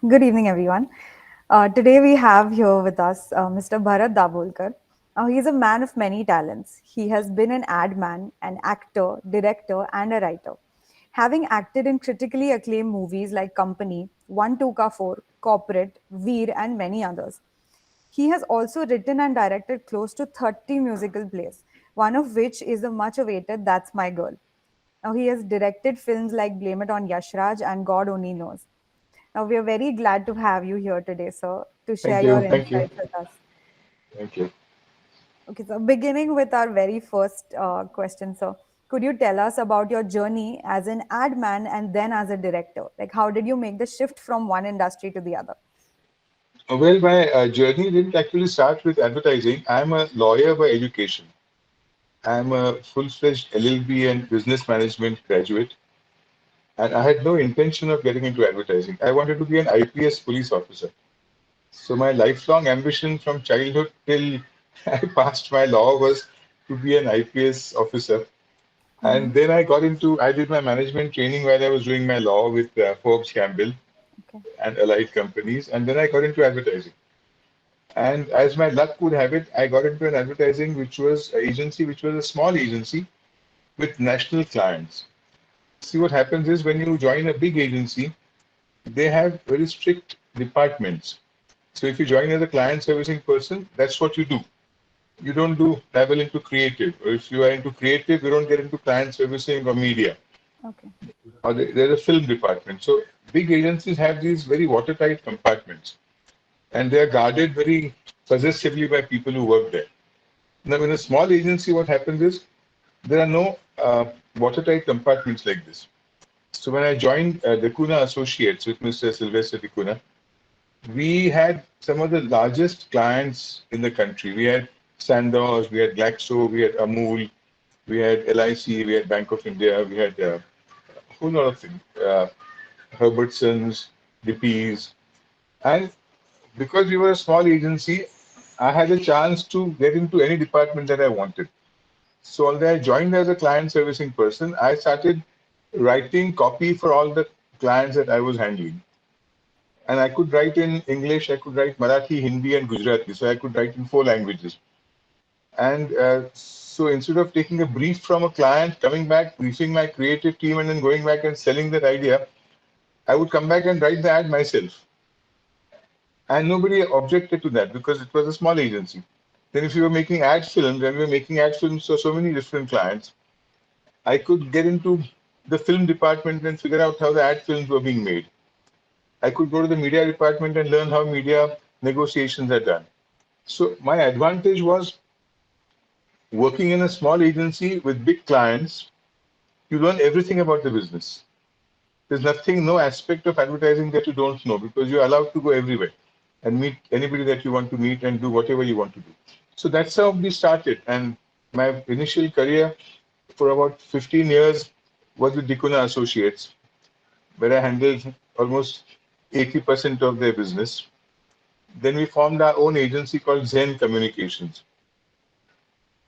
Good evening, everyone. Today we have here with us Mr. Bharat Dabholkar. He is a man of many talents. He has been an ad man, an actor, director, and a writer. Having acted in critically acclaimed movies like Company, One Tuka Four, Corporate, Veer, and many others. He has also written and directed close to 30 musical plays, one of which is the much awaited That's My Girl. Now, he has directed films like Blame It on Yashraj and God Only Knows. Now, we are very glad to have you here today, sir, to share Thank your you. Thank you. insights with us. Thank you. Okay, so beginning with our very first question, sir, could you tell us about your journey as an ad man and then as a director? Like, how did you make the shift from one industry to the other? Well, my journey didn't actually start with advertising. I'm a lawyer by education. I'm a full-fledged LLB and business management graduate, and I had no intention of getting into advertising. I wanted to be an IPS police officer. So my lifelong ambition from childhood till I passed my law was to be an IPS officer. Mm-hmm. And then I did my management training while I was doing my law with Forbes Campbell Okay. and allied companies. And then I got into advertising. And as my luck would have it, I got into an advertising which was an agency, which was a small agency with national clients. See, what happens is when you join a big agency, they have very strict departments. So if you join as a client servicing person, that's what you do. You don't do dabble into creative. Or if you are into creative, you don't get into client servicing or media. Okay. Or there's a film department. So big agencies have these very watertight compartments, and they are guarded very possessively by people who work there. Now, in a small agency, what happens is there are no watertight compartments like this. So when I joined Decuna Associates with Mr. Sylvester Decuna, we had some of the largest clients in the country. We had Sandoz, we had Glaxo, we had Amul, we had LIC, we had Bank of India, we had a whole lot of things, Herbertsons, Dippies. And because we were a small agency, I had a chance to get into any department that I wanted. So although I joined as a client servicing person, I started writing copy for all the clients that I was handling. And I could write in English, I could write Marathi, Hindi, and Gujarati. So I could write in four languages. And so instead of taking a brief from a client, coming back, briefing my creative team, and then going back and selling that idea, I would come back and write the ad myself. And nobody objected to that because it was a small agency. Then if you were making ad films, and we were making ad films for so many different clients, I could get into the film department and figure out how the ad films were being made. I could go to the media department and learn how media negotiations are done. So my advantage was working in a small agency with big clients. You learn everything about the business. There's nothing, no aspect of advertising that you don't know because you're allowed to go everywhere and meet anybody that you want to meet and do whatever you want to do. So that's how we started. And my initial career for about 15 years was with Dikuna Associates, where I handled almost 80% of their business. Then we formed our own agency called Zen Communications,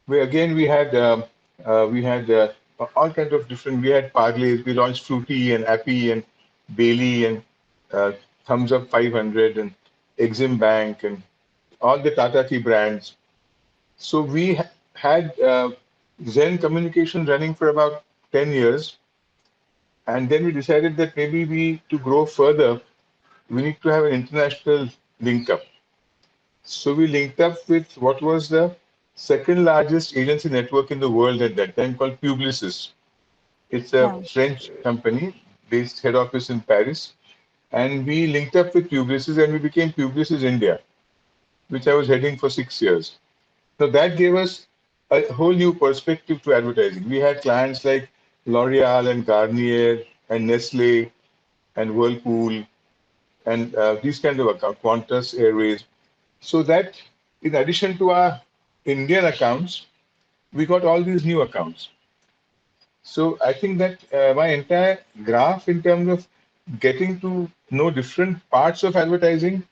where again we had all kinds of different. We had parlays. We launched Frooti and Appy and Bailey and uh, Thumbs Up 500 and Exim Bank and all the Tata tea brands. So we had Zen Communications running for about 10 years, and then we decided that maybe we to grow further, we need to have an international link up. So we linked up with what was the second largest agency network in the world at that time called Publicis. It's a Yeah. French company based head office in Paris. And we linked up with Publicis and we became Publicis India, which I was heading for 6 years. So that gave us a whole new perspective to advertising. We had clients like L'Oreal and Garnier and Nestle and Whirlpool and these kind of accounts, Qantas Airways. So that in addition to our Indian accounts, we got all these new accounts. So I think that my entire graph in terms of getting to know different parts of advertising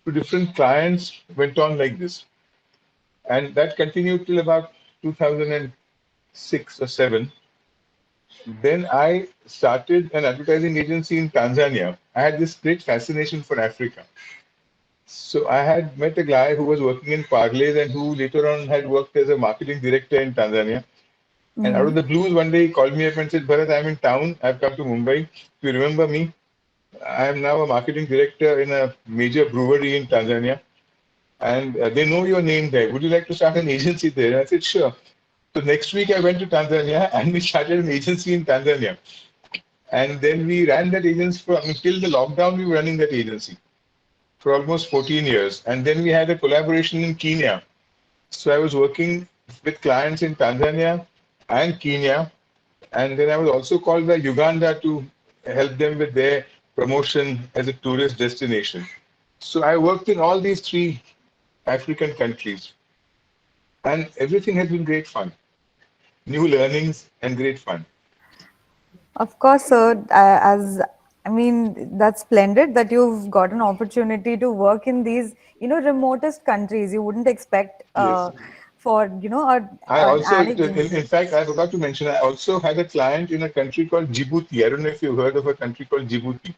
to different clients went on like this. And that continued till about 2006 or 7. Then I started an advertising agency in Tanzania. I had this great fascination for Africa. So I had met a guy who was working in Parlays and who later on had worked as a marketing director in Tanzania. And out Mm-hmm. of the blues, one day he called me up and said, Bharat, I'm in town. I've come to Mumbai. Do you remember me? I am now a marketing director in a major brewery in Tanzania. And they know your name there. Would you like to start an agency there? And I said, sure. So next week I went to Tanzania and we started an agency in Tanzania. And then we ran that agency for, I mean, till the lockdown, we were running that agency for almost 14 years. And then we had a collaboration in Kenya. So I was working with clients in Tanzania and Kenya. And then I was also called by Uganda to help them with their promotion as a tourist destination. So I worked in all these three African countries. And everything has been great fun. New learnings and great fun. Of course, sir. As I mean, that's splendid that you've got an opportunity to work in these, remotest countries. You wouldn't expect Yes. for, I an also, ad in agency. fact, I forgot to mention, I also had a client in a country called Djibouti. I don't know if you've heard of a country called Djibouti.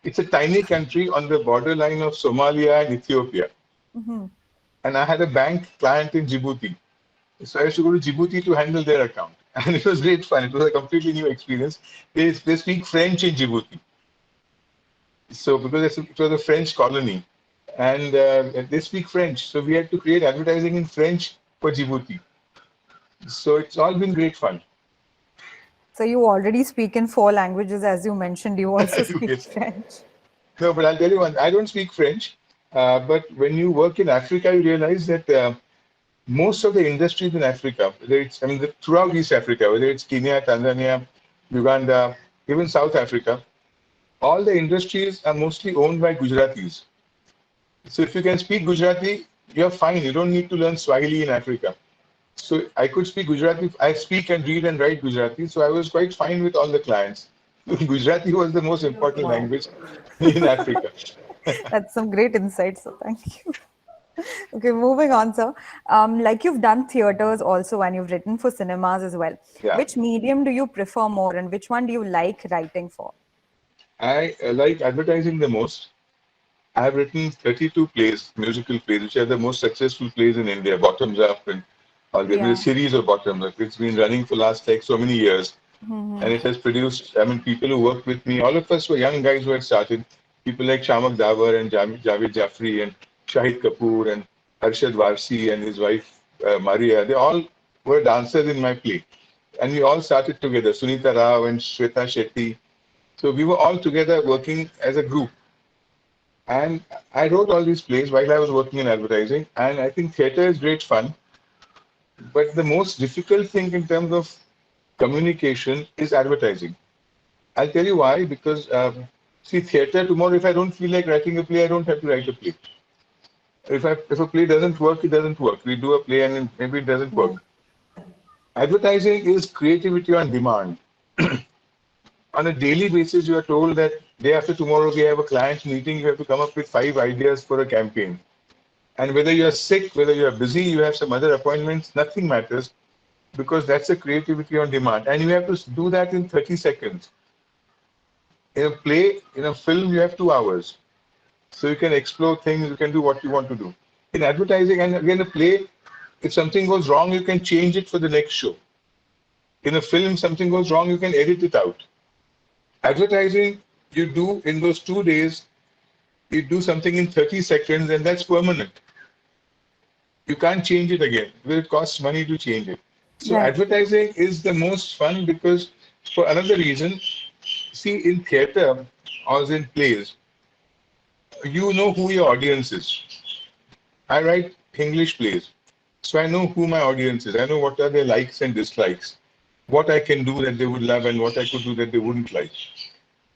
It's a tiny country on the borderline of Somalia and Ethiopia. Hmm. And I had a bank client in Djibouti. So I used to go to Djibouti to handle their account. And it was great fun. It was a completely new experience. They speak French in Djibouti. So because it was a French colony. And they speak French. So we had to create advertising in French for Djibouti. So it's all been great fun. So you already speak in four languages, as you mentioned. You also speak Yes. French. No, but I'll tell you one. I don't speak French, but when you work in Africa, you realize that most of the industries in Africa, whether it's, I mean, throughout East Africa, whether it's Kenya, Tanzania, Uganda, even South Africa, all the industries are mostly owned by Gujaratis. So if you can speak Gujarati, you're fine. You don't need to learn Swahili in Africa. So I could speak Gujarati. I speak and read and write Gujarati. So I was quite fine with all the clients. Gujarati was the most important Wow. language in Africa. That's some great insights. So thank you. Okay, moving on, sir. Like you've done theaters also and you've written for cinemas as well. Yeah. Which medium do you prefer more and which one do you like writing for? I like advertising the most. I have written 32 plays, musical plays, which are the most successful plays in India, bottoms up, and there's been a Yeah. series of bottoms up. It's been running for last like so many years, Hmm. and it has produced. I mean, people who worked with me, all of us were young guys who had started. People like Shamak Davar and Javed Jaffrey and Shahid Kapoor and Arshad Varsi and his wife Maria. They all were dancers in my play, and we all started together. Sunita Rao and Shweta Shetty. So we were all together working as a group. And I wrote all these plays while I was working in advertising. And I think theater is great fun. But the most difficult thing in terms of communication is advertising. I'll tell you why. Because, see, theater tomorrow, if I don't feel like writing a play, I don't have to write a play. If a play doesn't work, it doesn't work. We do a play and then maybe it doesn't Yeah. work. Advertising is creativity on demand. On a daily basis, you are told that day after tomorrow we have a client meeting, you have to come up with 5 ideas for a campaign. And whether you're sick, whether you're busy, you have some other appointments, nothing matters because that's a creativity on demand. And you have to do that in 30 seconds. In a play, in a film, you have 2 hours. So you can explore things, you can do what you want to do. In advertising, and again, a play, if something goes wrong, you can change it for the next show. In a film, something goes wrong, you can edit it out. Advertising, you do in those 2 days, you do something in 30 seconds, and that's permanent. You can't change it again. It costs money to change it. So Right. advertising is the most fun because for another reason, see in theater or in plays, you know who your audience is. I write English plays. So I know who my audience is. I know what are their likes and dislikes, what I can do that they would love and what I could do that they wouldn't like.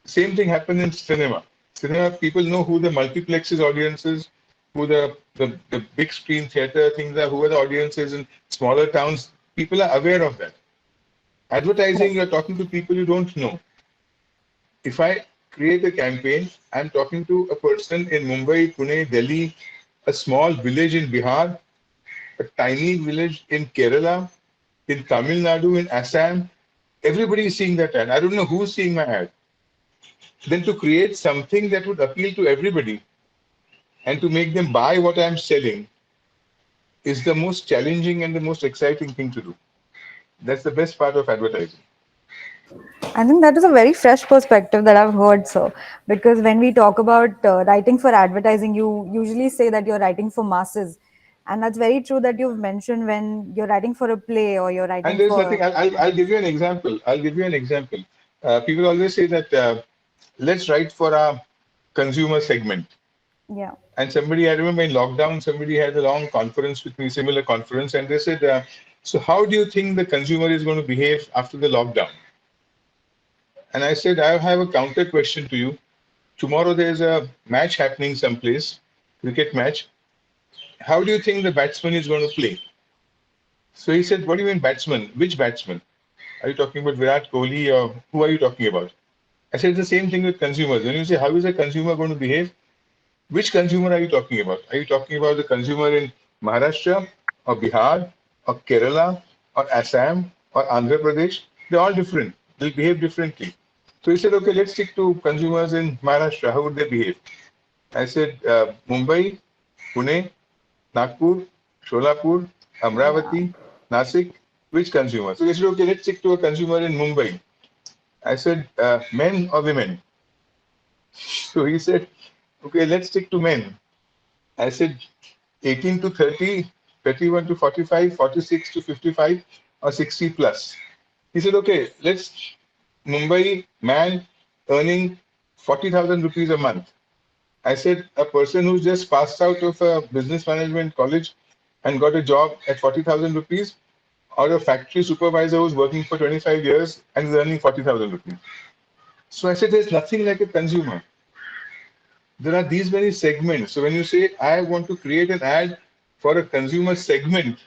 Same thing happened in cinema. Cinema people know who the multiplexes audience is, who the big screen theater things are, who are the audiences in smaller towns. People are aware of that. Advertising, you're talking to people you don't know. If I create a campaign, I'm talking to a person in Mumbai, Pune, Delhi, a small village in Bihar, a tiny village in Kerala, in Tamil Nadu, in Assam. Everybody is seeing that ad. I don't know who's seeing my ad. then to create something that would appeal to everybody and to make them buy what I'm selling is the most challenging and the most exciting thing to do. That's the best part of advertising. I think that is a very fresh perspective that I've heard, sir. Because when we talk about writing for advertising, you usually say that you're writing for masses. And that's very true that you've mentioned when you're writing for a play or you're And writing there's for nothing, I'll give you an agency. example. I'll give you an example. People always say that let's write for a consumer segment. Yeah. And somebody, I remember in lockdown, somebody had a long conference with me, similar conference, and they said, so how do you think the consumer is going to behave after the lockdown? And I said, I have a counter question to you. Tomorrow there's a match happening someplace, cricket match. How do you think the batsman is going to play? So he said, what do you mean batsman? Which batsman? Are you talking about Virat Kohli or who are you talking about? I said, it's the same thing with consumers. When you say, how is a consumer going to behave? Which consumer are you talking about? Are you talking about the consumer in Maharashtra or Bihar or Kerala or Assam or Andhra Pradesh? They're all different. They'll behave differently. So he said, okay, let's stick to consumers in Maharashtra. How would they behave? I said, Mumbai, Pune, Nagpur, Sholapur, Yeah. Amravati, Nasik. Which consumer? So they said, okay, let's stick to a consumer in Mumbai. I said, men or women? So he said, okay, let's stick to men. I said, 18 to 30, 31 to 45, 46 to 55, or 60 plus. He said, okay, let's Mumbai man earning 40,000 rupees a month. I said, a person who's just passed out of a business management college and got a job at 40,000 rupees, or a factory supervisor who's working for 25 years and is earning 40,000 rupees. So I said, there's nothing like a consumer. There are these many segments. So when you say, I want to create an ad for a consumer segment,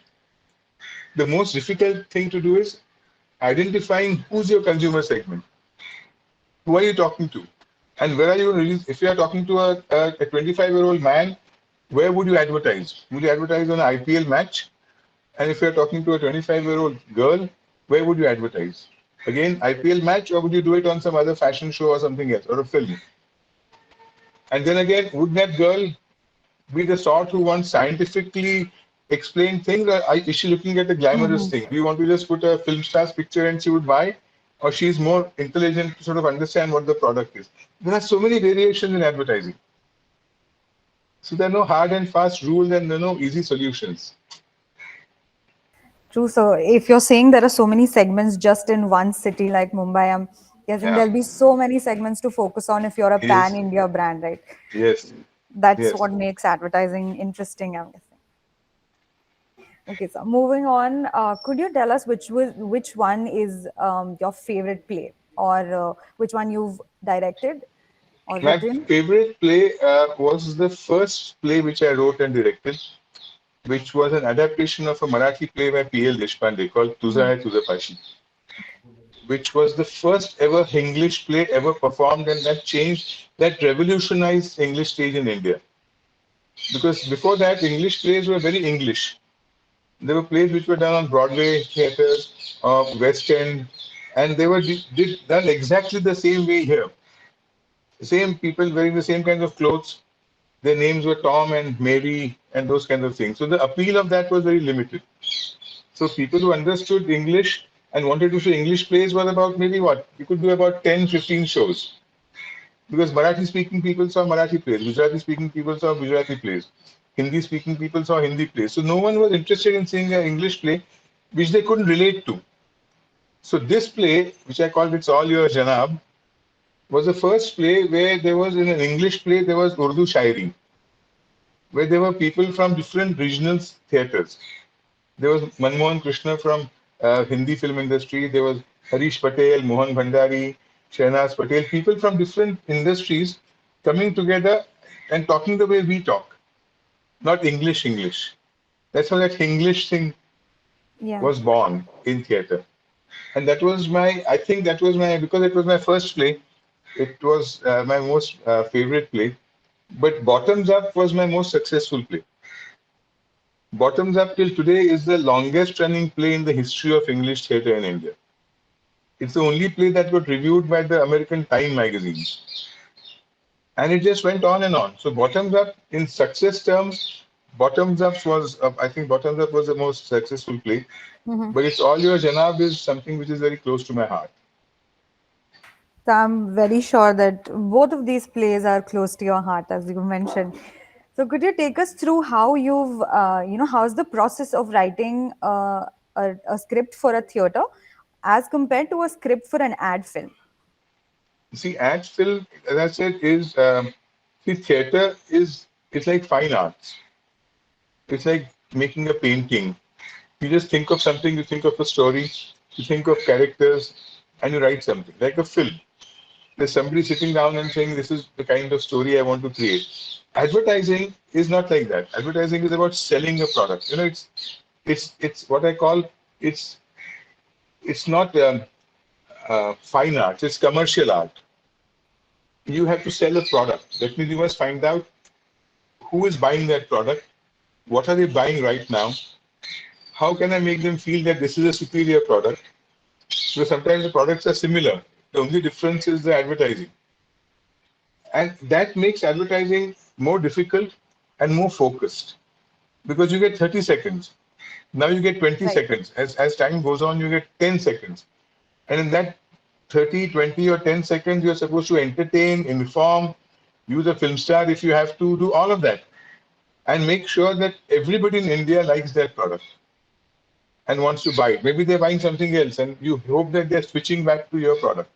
the most difficult thing to do is identifying who's your consumer segment. Who are you talking to? And where are you release? If you are talking to a 25-year-old man, where would you advertise? Would you advertise on an IPL match? And if you're talking to a 25-year-old girl, where would you advertise? Again, IPL match, or would you do it on some other fashion show or something else, or a film? And then again, would that girl be the sort who wants scientifically explained things, or is she looking at the glamorous Mhm. thing? Do you want to just put a film star's picture and she would buy, or she's more intelligent to sort of understand what the product is? There are so many variations in advertising. So there are no hard and fast rules and there are no easy solutions. True. So if you're saying there are so many segments just in one city like Mumbai, I'm guessing Yeah. there'll be so many segments to focus on if you're a Yes. pan-India brand, right? Yes. That's Yes. what makes advertising interesting, I'm guessing. Okay, so moving on, could you tell us which one is your favorite play, or which one you've directed or My written? favorite play was the first play which I wrote and directed, which was an adaptation of a Marathi play by P.L. Deshpande called Tuza Hmm. Hai Tuza Pashi, which was the first ever English play ever performed, and that changed, that revolutionized English stage in India. Because before that, English plays were very English. There were plays which were done on Broadway theaters, West End, and they were done exactly the same way here. The same people wearing the same kinds of clothes. Their names were Tom and Mary and those kinds of things. So the appeal of that was very limited. So people who understood English and wanted to see English plays were about maybe what? You could do about 10, 15 shows. Because Marathi speaking people saw Marathi plays, Gujarati speaking people saw Gujarati plays, Hindi speaking people saw Hindi plays. So no one was interested in seeing an English play which they couldn't relate to. So this play, which I called It's All Your Janab, was the first play where there was, in an English play, there was Urdu Shairi, where there were people from different regional theaters. There was Manmohan Krishna from Hindi film industry. There was Harish Patel, Mohan Bhandari, Shehnaz Patel, people from different industries coming together and talking the way we talk, not English English. That's how that English thing Yeah. was born in theater. And that was my, I think that was my, because it was my first play, it was my most favorite play. But Bottoms Up was my most successful play. Bottoms Up till today is the longest running play in the history of English theatre in India. It's the only play that got reviewed by the American Time magazine. And it just went on and on. So bottoms up in success terms, bottoms up was I think bottoms up was the most successful play. Mhm. But it's all your Janab is something which is very close to my heart. So I'm very sure that both of these plays are close to your heart, as you mentioned. So could you take us through how how's the process of writing a script for a theater as compared to a script for an ad film? See, ad film, as I said, is see theater is it's like fine arts. It's like making a painting. You just think of something, you think of a story, you think of characters, and you write something like a film. There's somebody sitting down and saying, "This is the kind of story I want to create." Advertising is not like that. Advertising is about selling a product. You know, it's what I call it's it's not fine arts. It's commercial art. You have to sell a product. That means you must find out who is buying that product, what are they buying right now, how can I make them feel that this is a superior product. Because sometimes the products are similar. The only difference is the advertising. And that makes advertising more difficult and more focused because you get 30 seconds. Now you get 20 Right. seconds. As time goes on, you get 10 seconds. And in that 30, 20, or 10 seconds, you're supposed to entertain, inform, use a film star if you have to, do all of that. And make sure that everybody in India likes that product and wants to buy it. Maybe they're buying something else and you hope that they're switching back to your product.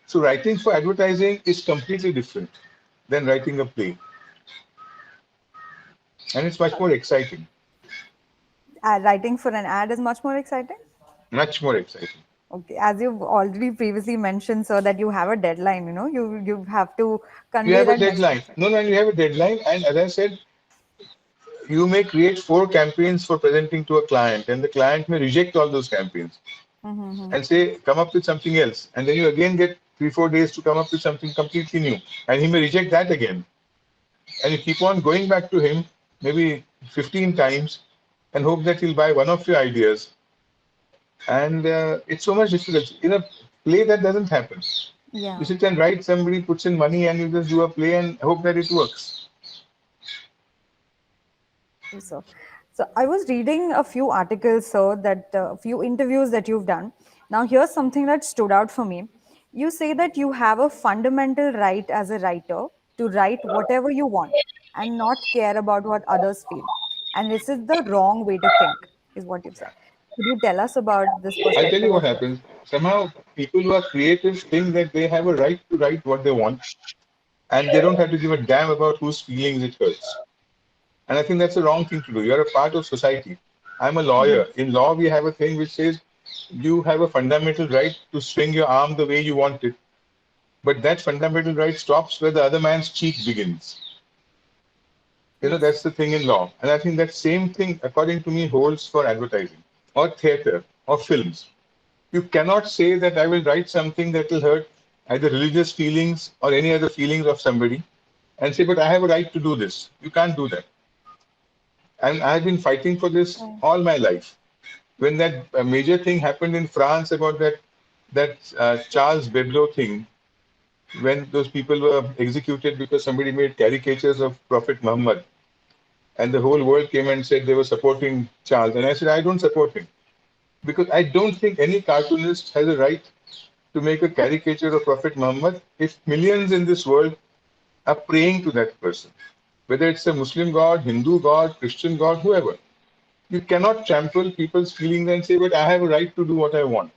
So writing for advertising is completely different than writing a play. And it's much more exciting. Writing for an ad is much more exciting. Much more exciting. Okay, as you've already previously mentioned, sir, that you have a deadline. You have to You convey have a that deadline. message. No, no, you have a deadline. And as I said, you may create 4 campaigns for presenting to a client, and the client may reject all those campaigns Mm-hmm. and say, come up with something else. And then you again get 3, 4 days to come up with something completely new. And he may reject that again. And you keep on going back to him maybe 15 times and hope that he'll buy one of your ideas. And it's so much difficult. In a play, that doesn't happen. You Yeah. sit and write, somebody puts in money, and you just do a play and hope that it works. So, so I was reading a few articles, sir, that a few interviews that you've done. Now, here's something that stood out for me. You say that you have a fundamental right as a writer to write whatever you want and not care about what others feel. And this is the wrong way to think, is what you've said. Could you tell us about this I'll tell you perspective what of yours? happens. Somehow, people who are creative think that they have a right to write what they want, and they don't have to give a damn about whose feelings it hurts. And I think that's the wrong thing to do. You're a part of society. I'm a Mhm. lawyer. In law, we have a thing which says you have a fundamental right to swing your arm the way you want it. But that fundamental right stops where the other man's cheek begins. Yes. That's the thing in law. And I think that same thing, according to me, holds for advertising or theater or films. You cannot say that I will write something that will hurt either religious feelings or any other feelings of somebody and say, but I have a right to do this. You can't do that. And I've been fighting for this Right. all my life. When that major thing happened in France about that Charles Hebdo thing, when those people were executed because somebody made caricatures of Prophet Muhammad, and the whole world came and said they were supporting Charles, and I said I don't support him because I don't think any cartoonist has a right to make a caricature of Prophet Muhammad if millions in this world are praying to that person, whether it's a Muslim God, Hindu God, Christian God, whoever. You cannot trample people's feelings and say, but I have a right to do what I want.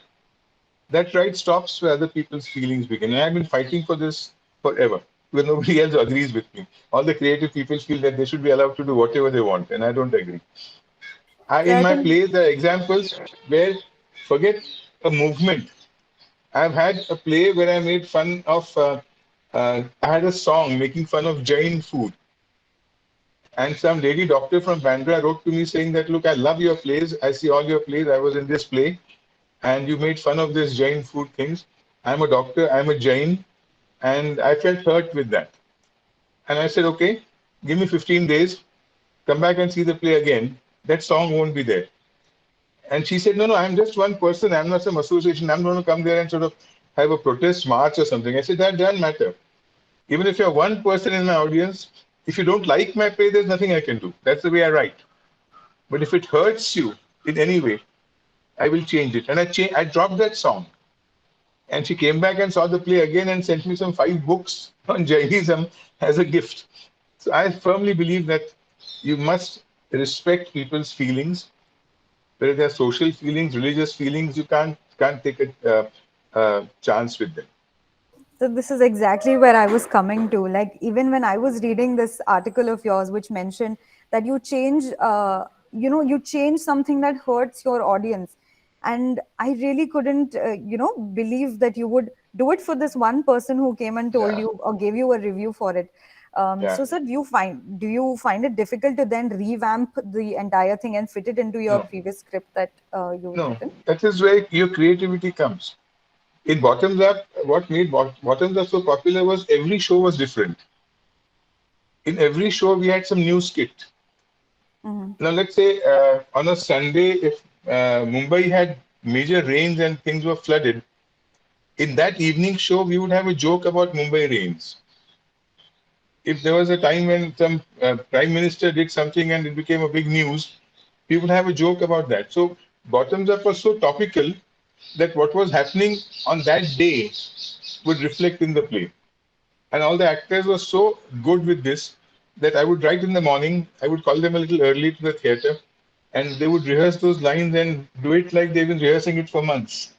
That right stops where other people's feelings begin. And I've been fighting for this forever, because nobody else agrees with me. All the creative people feel that they should be allowed to do whatever they want, and I don't agree. In my Certainly. plays, there are examples where, forget a movement. I've had a play where I made fun of, I had a song making fun of Jain food. And some lady doctor from Bandra wrote to me saying that, look, I love your plays. I see all your plays. I was in this play and you made fun of this Jain food things. I'm a doctor. I'm a Jain. And I felt hurt with that. And I said, okay, give me 15 days. Come back and see the play again. That song won't be there. And she said, no, no, I'm just one person. I'm not some association. I'm going to come there and sort of have a protest march or something. I said, that doesn't matter. Even if you're one person in my audience, if you don't like my play, there's nothing I can do. That's the way I write. But if it hurts you in any way, I will change it. And I dropped that song. And she came back and saw the play again and sent me some 5 books on Jainism as a gift. So I firmly believe that you must respect people's feelings, whether they're social feelings, religious feelings. You can't take a chance with them. So this is exactly where I was coming to. Like even when I was reading this article of yours, which mentioned that you change, you change something that hurts your audience, and I really couldn't, believe that you would do it for this one person who came and told Yeah, you or gave you a review for it. yeah. So, sir, do you find it difficult to then revamp the entire thing and fit it into your No, previous script that you've no. written? That is where your creativity comes. In Bottoms Up, what made Bottoms Up so popular was every show was different. In every show, we had some new skit. Mm-hmm. Now, let's say on a Sunday, if Mumbai had major rains and things were flooded, in that evening show, we would have a joke about Mumbai rains. If there was a time when some prime minister did something and it became a big news, we would have a joke about that. So, Bottoms Up was so topical that what was happening on that day would reflect in the play. And all the actors were so good with this that I would write in the morning, I would call them a little early to the theater, and they would rehearse those lines and do it like they've been rehearsing it for months.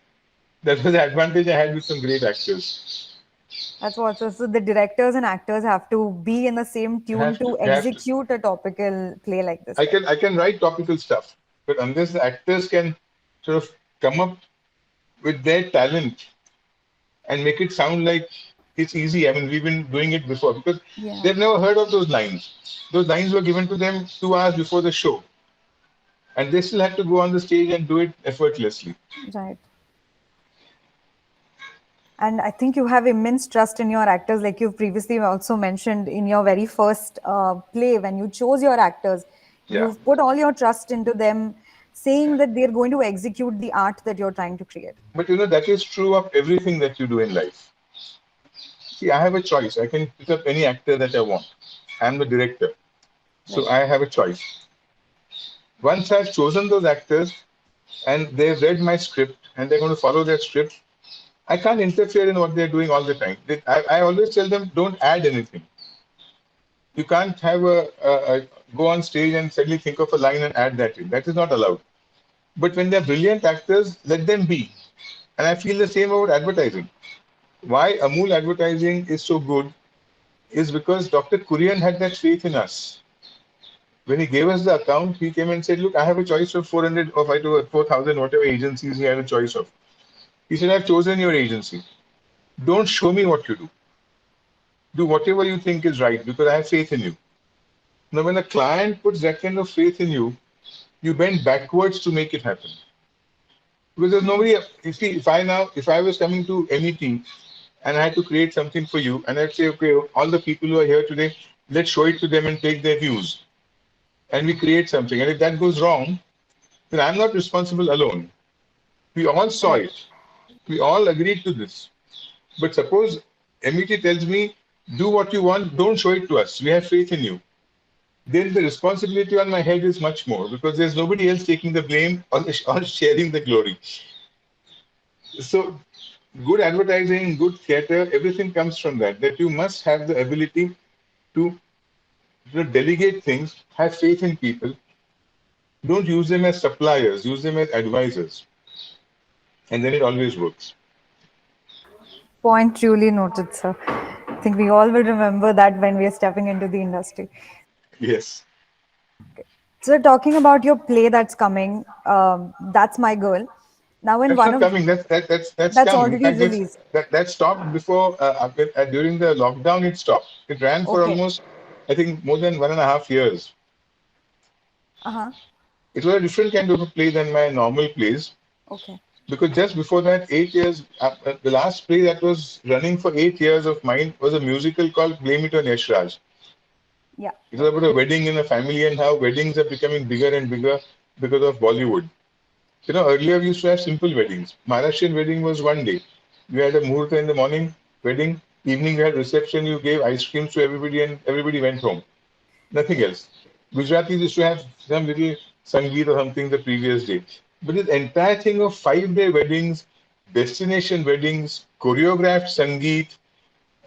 That was the advantage I had with some great actors. That's what. So the directors and actors have to be in the same You tune have to, to you have to. execute a topical play like this, right? I can write topical stuff, but unless the actors can sort of come up with their talent and make it sound like it's easy. I mean, we've been doing it before because Yeah, they've never heard of those lines. Those lines were given to them 2 hours before the show, and they still had to go on the stage and do it effortlessly. right. And I think you have immense trust in your actors, like you've previously also mentioned in your very first play when you chose your actors. Yeah. You've put all your trust into them, saying that they're going to execute the art that you're trying to create. But you know, that is true of everything that you do in life. See, I have a choice. I can pick up any actor that I want. I'm the director. So Right. I have a choice. Once I've chosen those actors and they've read my script and they're going to follow that script, I can't interfere in what they're doing all the time. I always tell them, don't add anything. You can't have a go on stage and suddenly think of a line and add that in. That is not allowed. But when they're brilliant actors, let them be. And I feel the same about advertising. Why Amul advertising is so good is because Dr. Kurian had that faith in us. When he gave us the account, he came and said, look, I have a choice of 400 or 4,000, whatever agencies he had a choice of. He said, I've chosen your agency. Don't show me what you do. Do whatever you think is right because I have faith in you. Now, when a client puts that kind of faith in you, you bend backwards to make it happen. Because there's Hmm. nobody, you see, if I was coming to MET and I had to create something for you, and I'd say, okay, all the people who are here today, let's show it to them and take their views. And we create something. And if that goes wrong, then I'm not responsible alone. We all saw Right. it. We all agreed to this. But suppose MET tells me, do what you want, don't show it to us. We have faith in you. Then the responsibility on my head is much more because there's nobody else taking the blame or sharing the glory. So, good advertising, good theater, everything comes from that. That you must have the ability to delegate things, have faith in people. Don't use them as suppliers, use them as advisors. And then it always works. Point truly noted, sir. I think we all will remember that when we are stepping into the industry. Yes. So, talking about your play that's coming, that's my girl. Now, in That's one not of coming. That's that's come. In already fact, released. that stopped before during the lockdown. It stopped. It ran for Okay. almost, I think, more than 1.5 years. Uh huh. It was a different kind of a play than my normal plays Okay. because just before that, 8 years, the last play that was running for 8 years of mine was a musical called Blame It on Yash Raj. Yeah. It was Right. about a wedding in a family and how weddings are becoming bigger and bigger because of Bollywood. Earlier we used to have simple weddings. Maharashtrian wedding was one day. You had a muhurta in the morning, wedding, evening you had reception, you gave ice creams to everybody and everybody went home. Nothing else. Gujaratis used to have some little sangeet or something the previous day. But this entire thing of 5 day weddings, destination weddings, choreographed sangeet,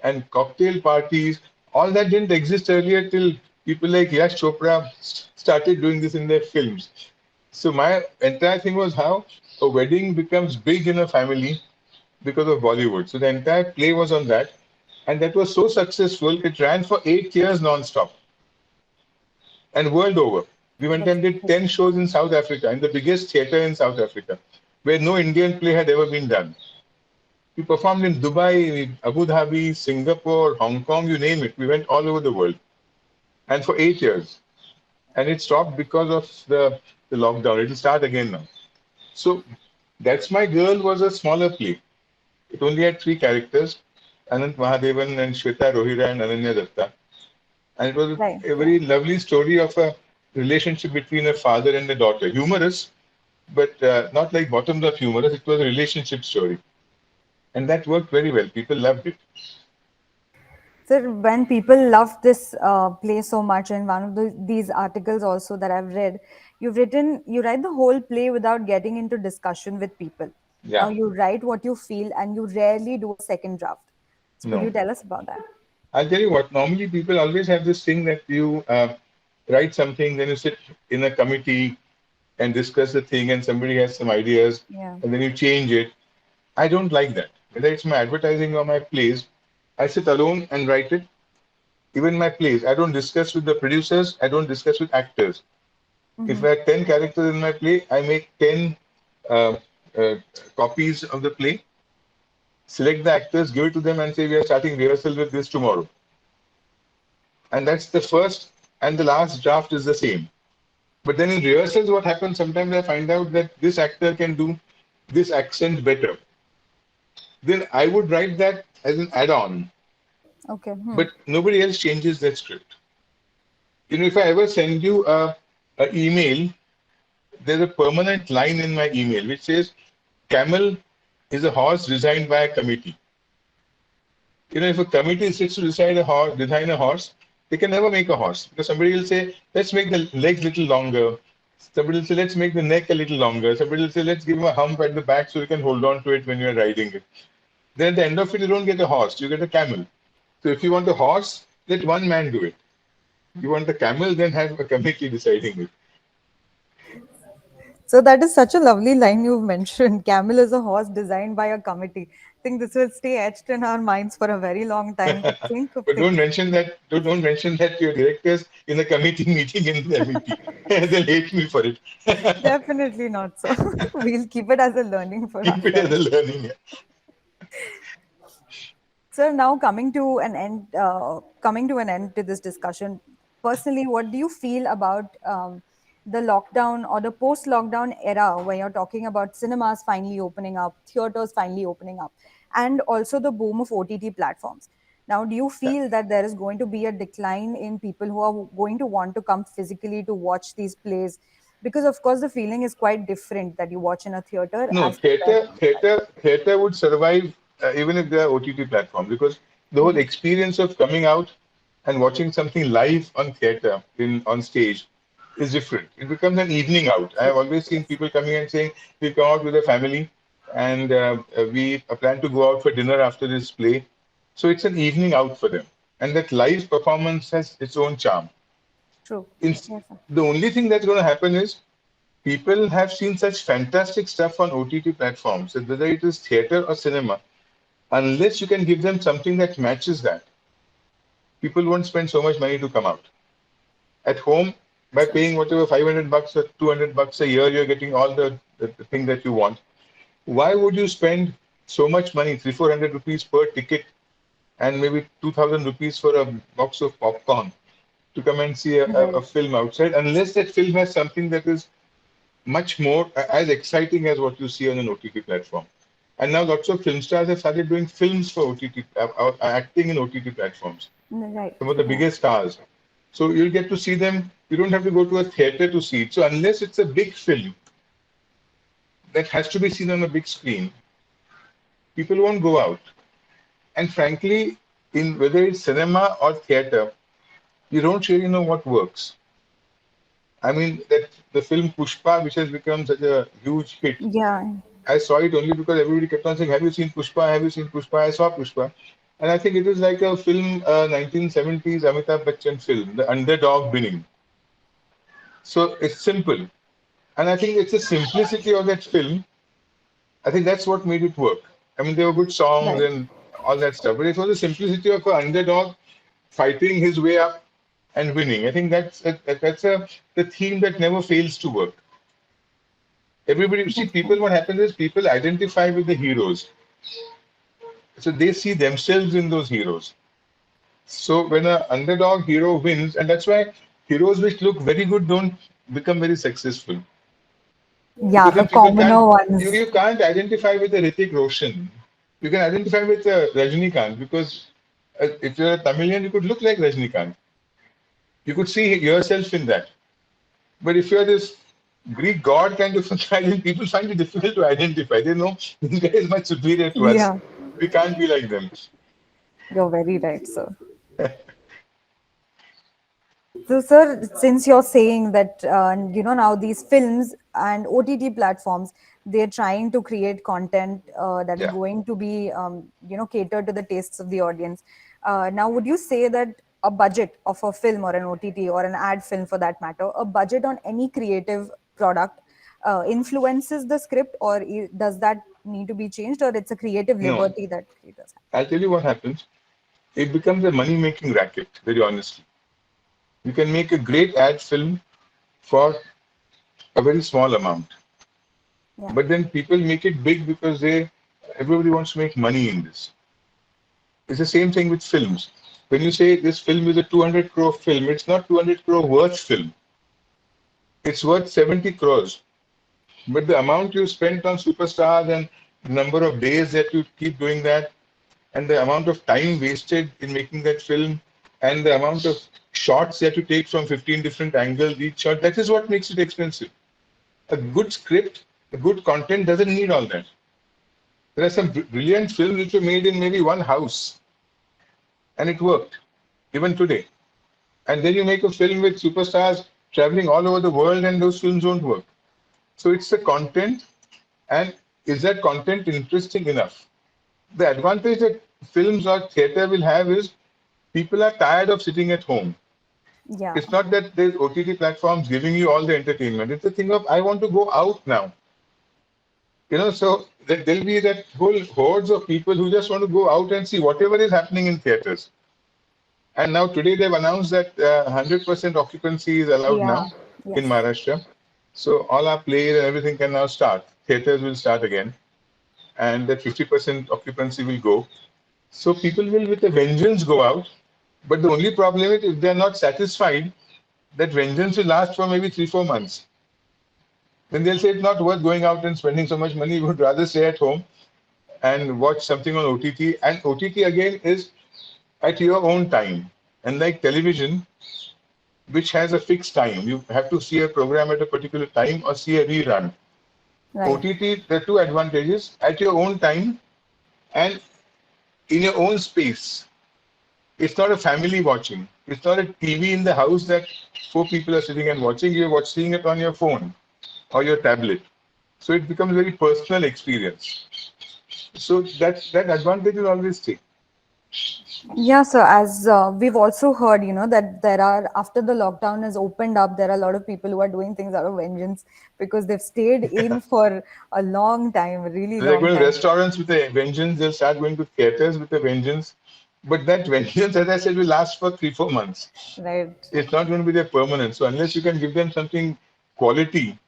and cocktail parties, all that didn't exist earlier till people like Yash Chopra started doing this in their films. So my entire thing was how a wedding becomes big in a family because of Bollywood. So the entire play was on that, and that was so successful. It ran for 8 years non-stop and world over. We went That's and did 10 interesting. shows in South Africa, in the biggest theater in South Africa, where no Indian play had ever been done. We performed in Dubai, Abu Dhabi, Singapore, Hong Kong, you name it. We went all over the world, and for 8 years. And it stopped because of the lockdown. It'll start again now. So That's My Girl was a smaller play. It only had three characters, Anant Mahadevan and Shweta Rohira and Ananya Datta. And it was Right. a Yeah. very lovely story of a relationship between a father and a daughter. Humorous, but not like bottoms up humorous. It was a relationship story. And that worked very well. People loved it. So when people love this play so much, and one of these articles also that I've read, you write the whole play without getting into discussion with people. Now Yeah. you write what you feel, and you rarely do a second draft. So could No. you tell us about that? I'll tell you what, normally people always have this thing that you write something, then you sit in a committee and discuss the thing, and somebody has some ideas, Yeah. and then you change it. I don't like that. Whether it's my advertising or my plays, I sit alone and write it. Even my plays, I don't discuss with the producers, I don't discuss with actors. If Mm-hmm. I have 10 characters in my play, I make 10 uh, uh, copies of the play, select the actors, give it to them, and say, we are starting rehearsal with this tomorrow. And that's the first and the last draft is the same. But then in rehearsals, what happens sometimes I find out that this actor can do this accent better. Then I would write that as an add on, Okay. Hmm. but nobody else changes that script. If I ever send you a email, there's a permanent line in my email which says, Camel is a horse designed by a committee. If a committee sits to decide design a horse, they can never make a horse because somebody will say, let's make the legs a little longer. Somebody will say, let's make the neck a little longer. Somebody will say, let's give him a hump at the back so you can hold on to it when you're riding it. Then at the end of it, you don't get a horse, you get a camel. So if you want a horse, let one man do it. You want a camel, then have a committee deciding it. So that is such a lovely line you've mentioned. Camel is a horse designed by a committee. I think this will stay etched in our minds for a very long time to think of But don't things. mention that. Don't mention that to your directors in a committee meeting in the MEP. They'll hate me for it. Definitely not so. We'll keep it as a learning for Keep it as ourselves. a learning. So now coming to an end to this discussion. Personally, what do you feel about the lockdown or the post-lockdown era, where you're talking about cinemas finally opening up, theaters finally opening up, and also the boom of OTT platforms? Now, do you Yeah. feel that there is going to be a decline in people who are going to want to come physically to watch these plays? Because of course, the feeling is quite different that you watch in a theater No, as compared to outside. theater would survive even if there are OTT platforms because the whole Mhm. experience of coming out and watching something live on theater on stage is different. It becomes an evening out. I have True. always seen Yes. people coming and saying we come out with a family and we plan to go out for dinner after this play. So it's an evening out for them, and that live performance has its own charm. True. In, Yes, sir. the only thing that's going to happen is people have seen such fantastic stuff on OTT platforms that whether it is theater or cinema, unless you can give them something that matches that, people won't spend so much money to come out. At home, by True. paying whatever 500 bucks or 200 bucks a year, you're getting all the thing that you want. Why would you spend so much money, 400 rupees per ticket, and maybe 2,000 rupees for a box of popcorn to come and see a Right. film outside, unless that film has something that is much more as exciting as what you see on an OTT platform. And now lots of film stars have started doing films for OTT, acting in OTT platforms. Right. Some of the Yeah. biggest stars. So you'll get to see them. You don't have to go to a theater to see it. So unless it's a big film, that has to be seen on a big screen, people won't go out. And frankly, in whether it's cinema or theater, you don't really know what works. I mean, that the film Pushpa, which has become such a huge hit, Yeah, I saw it only because everybody kept on saying, "Have you seen Pushpa? Have you seen Pushpa?" I saw Pushpa, and I think it is like a film, 1970s Amitabh Bachchan film, The Underdog winning. So it's simple, and I think it's the simplicity of that film. I think that's what made it work. I mean, there were good songs right. and all that stuff, but it was the simplicity of an underdog fighting his way up and winning. I think that's the theme that never fails to work. Everybody, see, That's people. right. What happens is people identify with the heroes, so they see themselves in those heroes. So when an underdog hero wins, and that's why heroes which look very good don't become very successful, Yeah, because the then people commoner can't ones. you can't identify with the Hrithik Roshan. You can identify with Rajnikant because if you're a Tamilian, you could look like Rajnikant. You could see yourself in that. But if you're this Greek god kind of a guy, then people find it difficult to identify. They know this guy is much superior to us. Yeah, We can't be like them. you're very right, sir. So, sir, since you're saying that now these films and OTT platforms, they're trying to create content that is Yeah. going to be catered to the tastes of the audience. Now, would you say that a budget of a film or an OTT or an ad film, for that matter, a budget on any creative product influences the script, or does that need to be changed, or it's a creative No. liberty that creators I'll tell you what happens. It becomes a money making racket, very honestly. You can make a great ad film for a very small amount, have? but then people make it big because everybody wants to make money in this. It's the same thing with films. When you say this film is a 200 crore film, it's not 200 crore worth film. It's worth 70 crores. But the amount you spent on superstars and the number of days that you keep doing that, and the amount of time wasted in making that film, and the amount of shots that you take from 15 different angles each shot, that is what makes it expensive. A good script, a good content doesn't need all that. There are some brilliant films which were made in maybe one house, and it worked, even today. And then you make a film with superstars traveling all over the world, and those films don't work. So it's the content, and is that content interesting enough? The advantage that films or theater will have is people are tired of sitting at home. Yeah, It's not that there's OTT platforms giving you all the entertainment. It's a thing of I want to go out now. So there'll be that whole hordes of people who just want to go out and see whatever is happening in theaters. And now today they've announced that 100% occupancy is allowed yeah, now in yes, Maharashtra. So all our plays and everything can now start. Theaters will start again, and that 50% occupancy will go. So people will, with a vengeance, go out. But the only problem is if they're not satisfied, that vengeance will last for maybe 3, 4 months. Then they'll say it's not worth going out and spending so much money. We would rather stay at home and watch something on OTT. And OTT again is at your own time. And like television, which has a fixed time, you have to see a program at a particular time or see a rerun. right. OTT, there are two advantages: at your own time and in your own space. It's not a family watching. It's not a TV in the house that four people are sitting and watching. You're watching it on your phone or your tablet. So it becomes a very personal experience. So that advantage will always stay. Yeah, so as we've also heard, that there are, after the lockdown has opened up, there are a lot of people who are doing things out of vengeance because they've stayed in for a long time, a really They're long going to time. restaurants with a vengeance. They'll start going to theaters with a vengeance. But that vengeance, as I said, will last for 3, 4 months. Right. It's not going to be there permanent. So unless you can give them something quality,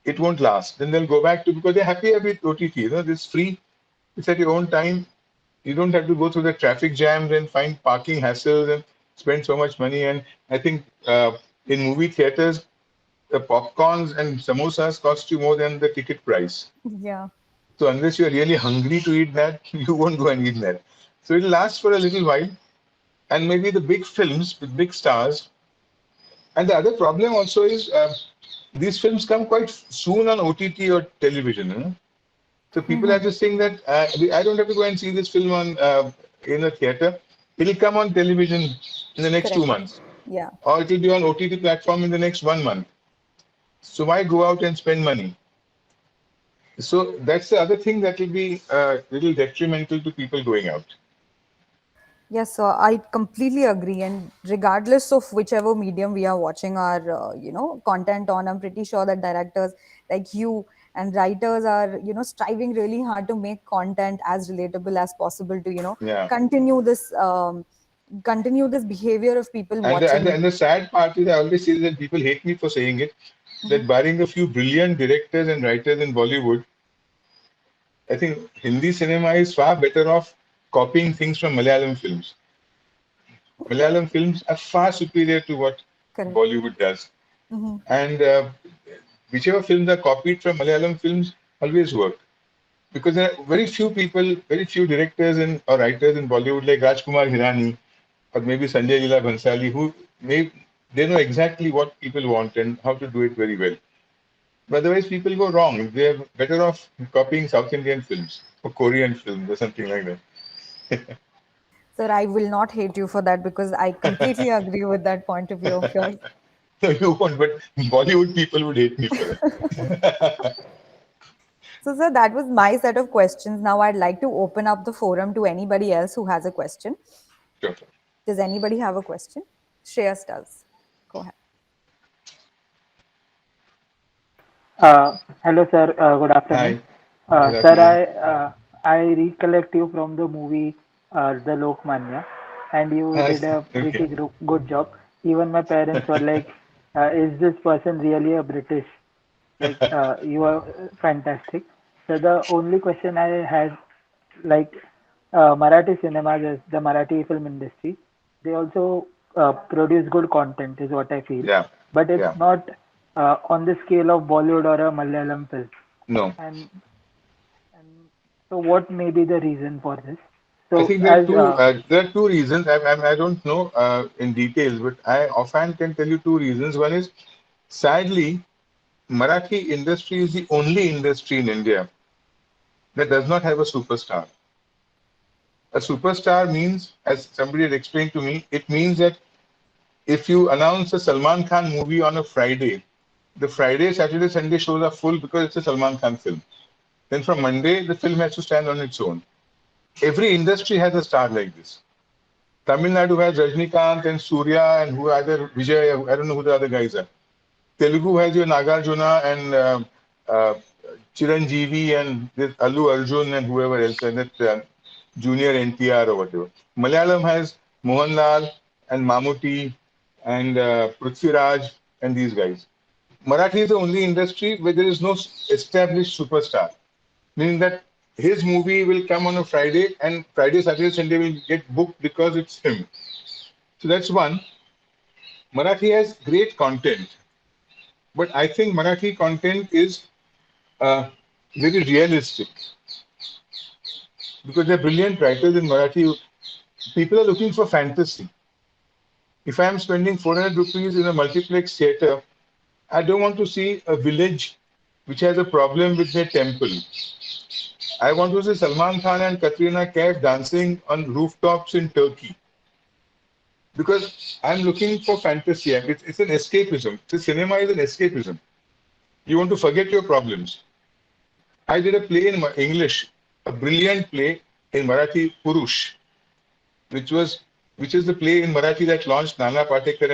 it won't last. Then they'll go back to because they're happy with OTT. It's free. It's at your own time. You don't have to go through the traffic jams and find parking hassles and spend so much money. And I think in movie theaters, the popcorns and samosas cost you more than the ticket price. Yeah. So unless you're really hungry to eat that, you won't go and eat that. So it'll last for a little while. And maybe the big films with big stars. And the other problem also is these films come quite soon on OTT or television. You know? So people Hmm. have this thing that I don't have to go and see this film on in a theater. It'll come on television in the next two Correct. months, Yeah. or it'll be on OTT platform in the next 1 month. So why go out and spend money? So that's the other thing that will be a little detrimental to people going out. Yes, so I completely agree. And regardless of whichever medium we are watching our, content on, I'm pretty sure that directors like you and writers are, striving really hard to make content as relatable as possible to, Yeah. continue this, continue this behavior of people And watching. the sad part is I always say that people hate me for saying it, Mhm. that barring a few brilliant directors and writers in Bollywood, I think Hindi cinema is far better off copying things from Malayalam films. Malayalam films are far superior to what Correct. Bollywood does. Hmm. And whichever films are copied from Malayalam films always work. Because there are very few people, very few directors and or writers in Bollywood like Rajkumar Hirani or maybe Sanjay Leela Bhansali who they know exactly what people want and how to do it very well. But otherwise, people go wrong. They're better off copying South Indian films or Korean films or something like So I will not hate you for that because I completely that. agree with that point of view of yours. No, you won't, but Bollywood people would hate me for that. So, sir, that was my set of questions. Now, I'd like to open up the forum to anybody else who has a question. Sure. Does anybody have a question? Shreyas does. Go ahead. Hello, sir. Good afternoon. Hi. Good Sir, afternoon. I recollect you from the movie The Lokmanya, and you Hi. did a Okay. pretty good job. Even my parents were like, "Is this person really a British?" Like, you are fantastic. So the only question I had, like, Marathi cinemas, the Marathi film industry, they also produce good content, is what I feel. Yeah. But it's Yeah. not on the scale of Bollywood or a Malayalam film. No. And and so, what may be the reason for this? I So, think as there are two reasons. I don't know in details, but I offhand can tell you two reasons. One is, sadly, Marathi industry is the only industry in India that does not have a superstar. A superstar means, as somebody had explained to me, it means that if you announce a Salman Khan movie on a Friday, the Friday, Saturday, Sunday shows are full because it's a Salman Khan film. Then from Monday, the film has to stand on its own. Every industry has a star like this. Tamil Nadu has Rajnikant and Surya and who are other Vijay, I don't know who the other guys are. Telugu has your Nagarjuna and uh, Chiranjeevi and this Allu Arjun and whoever else, and that junior NTR or whatever. Malayalam has Mohanlal and Mamuti and Prithviraj and these guys. Marathi is the only industry where there is no established superstar, meaning that his movie will come on a Friday and Friday, Saturday, Sunday will get booked because it's him. So that's one. Marathi has great content, but I think Marathi content is uh, very realistic because they're brilliant writers in Marathi. People are looking for fantasy. If I am spending 400 rupees in a multiplex theater, I don't want to see a village which has a problem with their temple. I want to see Salman Khan and Katrina Kaif dancing on rooftops in Turkey because I'm looking for fantasy. It's an escapism. The cinema is an escapism. You want to forget your problems. I did a play in English, a brilliant play in Marathi, Purush, which was which is the play in Marathi that launched Nana Patekar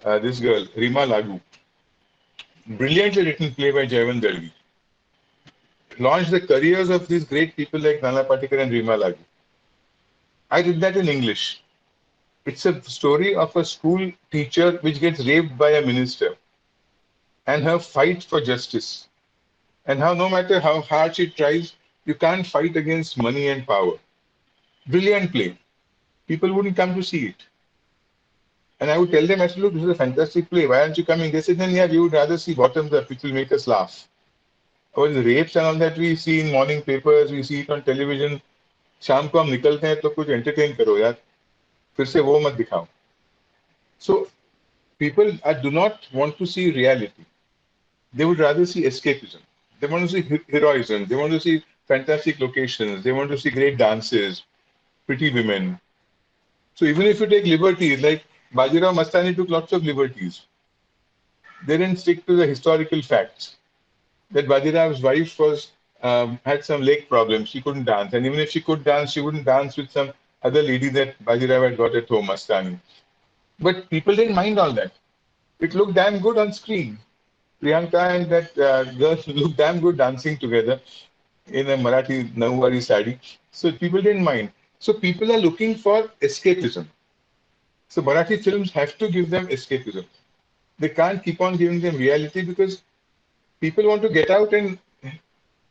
and this girl Rima Lagu. Brilliantly written play by Jaivan Dalvi. Launched the careers of these great people like Nana Patekar and Rima Lagu. I did that in English. It's a story of a school teacher which gets raped by a minister and her fight for justice. And how no matter how hard she tries, you can't fight against money and power. Brilliant play. People wouldn't come to see it. And I would tell them, I said, look, this is a fantastic play. Why aren't you coming? They said, then yeah, we would rather see bottoms up, which will make us laugh. Or the rapes and all that we see in morning papers, we see it on television. शाम को हम निकलते हैं तो कुछ entertain करो यार फिर से वो मत दिखाओ. So people do not want to see reality. They would rather see escapism. They want to see heroism. They want to see fantastic locations. They want to see great dances, pretty women. So even if you take liberties, like Bajirao Mastani took lots of liberties. They didn't stick to the historical facts. That Bajirao's wife was had some leg problems. She couldn't dance, and even if she could dance, she wouldn't dance with some other lady that Bajirao had got at home, Mastani. But people didn't mind all that. It looked damn good on screen. Priyanka and that girl looked damn good dancing together in a Marathi Nauwari sari. So people didn't mind. So people are looking for escapism. So Marathi films have to give them escapism. They can't keep on giving them reality because people want to get out and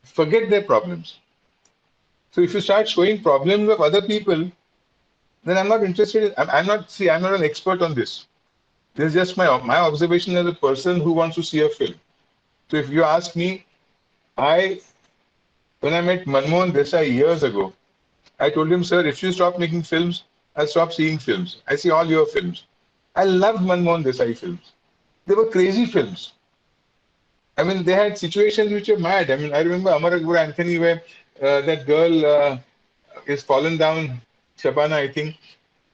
forget their problems. So if you start showing problems of other people, then I'm not interested. I'm not. See, I'm not an expert on this. This is just my observation as a person who wants to see a film. So if you ask me, I when I met Manmohan Desai years ago, I told him, sir, if you stop making films, I'll stop seeing films. I see all your films. I loved Manmohan Desai films. They were crazy films. I mean, they had situations which were mad. I mean, I remember Amar Akbar Anthony, where that girl is fallen down, Shabana, I think,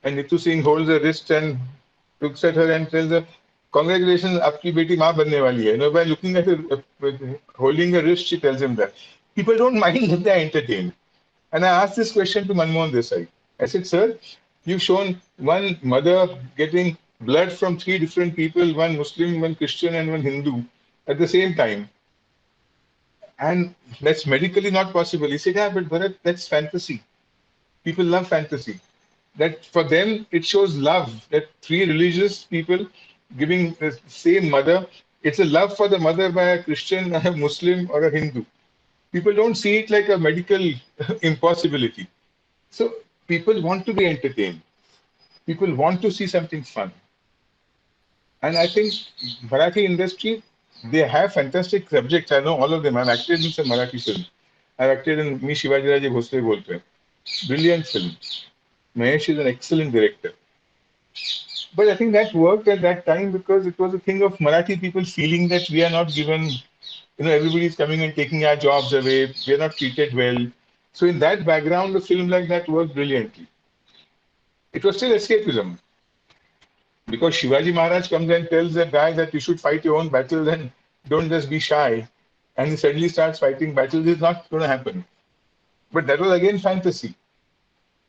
and Nitu Singh holds her wrist and looks at her and tells her, "Congratulations, आपकी बेटी माँ बनने वाली है." You know, by looking at her, holding her wrist, she tells him that. People don't mind if they're entertained. And I asked this question to Manmohan Desai. I said, "Sir, you've shown one mother getting blood from three different people, one Muslim, one Christian, and one Hindu, at the same time. And that's medically not possible." He said, "Yeah, but Bharat, that's fantasy. People love fantasy. That for them, it shows love. That three religious people giving the same mother, it's a love for the mother by a Christian, a Muslim, or a Hindu. People don't see it like a medical impossibility. So people want to be entertained. People want to see something fun. And I think Marathi industry, they have fantastic subjects. I know all of them. I've acted in some Marathi films. I've acted in Me Shivaji Raje Bhosle Bolpe. Brilliant film. Mahesh is an excellent director. But I think that worked at that time because it was a thing of Marathi people feeling that we are not given, everybody is coming and taking our jobs away. We are not treated well. So in that background, a film like that worked brilliantly. It was still escapism because Shivaji Maharaj comes and tells a guy that you should fight your own battles and don't just be shy. And he suddenly starts fighting battles. It's not going to happen. But that was again fantasy.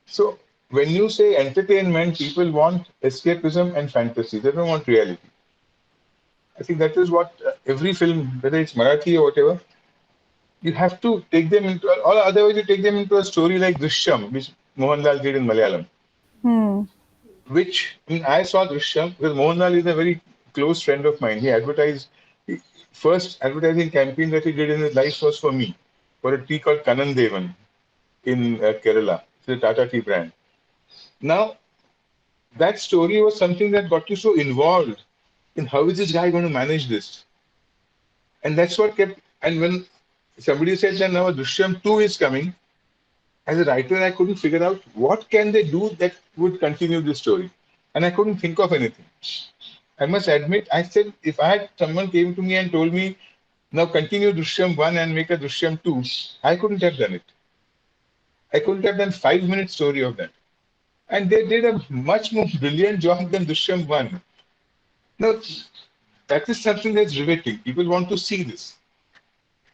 So when you say entertainment, people want escapism and fantasy. They don't want reality. I think that is what every film, whether it's Marathi or whatever, you have to take them into, or otherwise you take them into a story like Drishyam, which Mohanlal did in Malayalam. Hmm. Which I mean, I saw Drishyam because Mohanlal is a very close friend of mine. He first advertising campaign that he did in his life was for me, for a tea called Kanan Devan in Kerala. It's a Tata tea brand. Now, that story was something that got you so involved in how is this guy going to manage this? And that's what kept. And when somebody said that now Drishyam 2 is coming, as a writer, I couldn't figure out what can they do that would continue this story. And I couldn't think of anything. I must admit, I said, if I had someone came to me and told me, now continue Drishyam 1 and make a Drishyam 2, I couldn't have done it. I couldn't have done 5 minute story of that. And they did a much more brilliant job than Drishyam 1. Now, that is something that's riveting. People want to see this.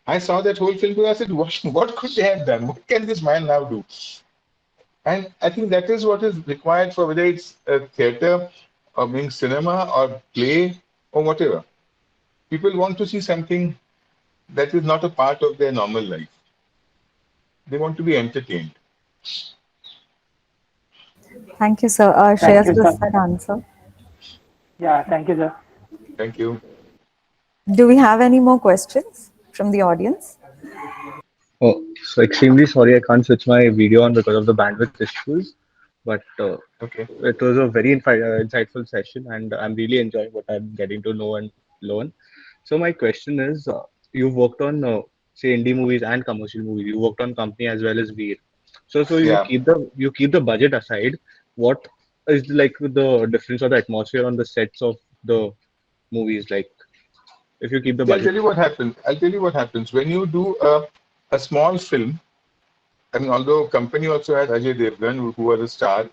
I saw that whole film and I said, what could they have done? What can this man now do? And I think that is what is required for whether it's a theater or being cinema or play or whatever. People want to see something that is not a part of their normal life. They want to be entertained. Thank you, sir. Thank Shreyas, you, was sir. that answer? Yeah, thank you, sir. Thank you. Do we have any more questions from the audience? Oh, so extremely sorry I can't switch my video on because of the bandwidth issues. But Okay. it was a very insightful session, and I'm really enjoying what I'm getting to know and learn. So my question is, you've worked on say indie movies and commercial movies. You worked on company as well as Veer. So Yeah. you keep the budget aside. What is like the difference or the atmosphere on the sets of the movies? Like, if you keep the See, I'll budget? tell you what happens. I'll tell you what happens when you do a small film. I mean, although company also had Ajay Devgan, who was a star.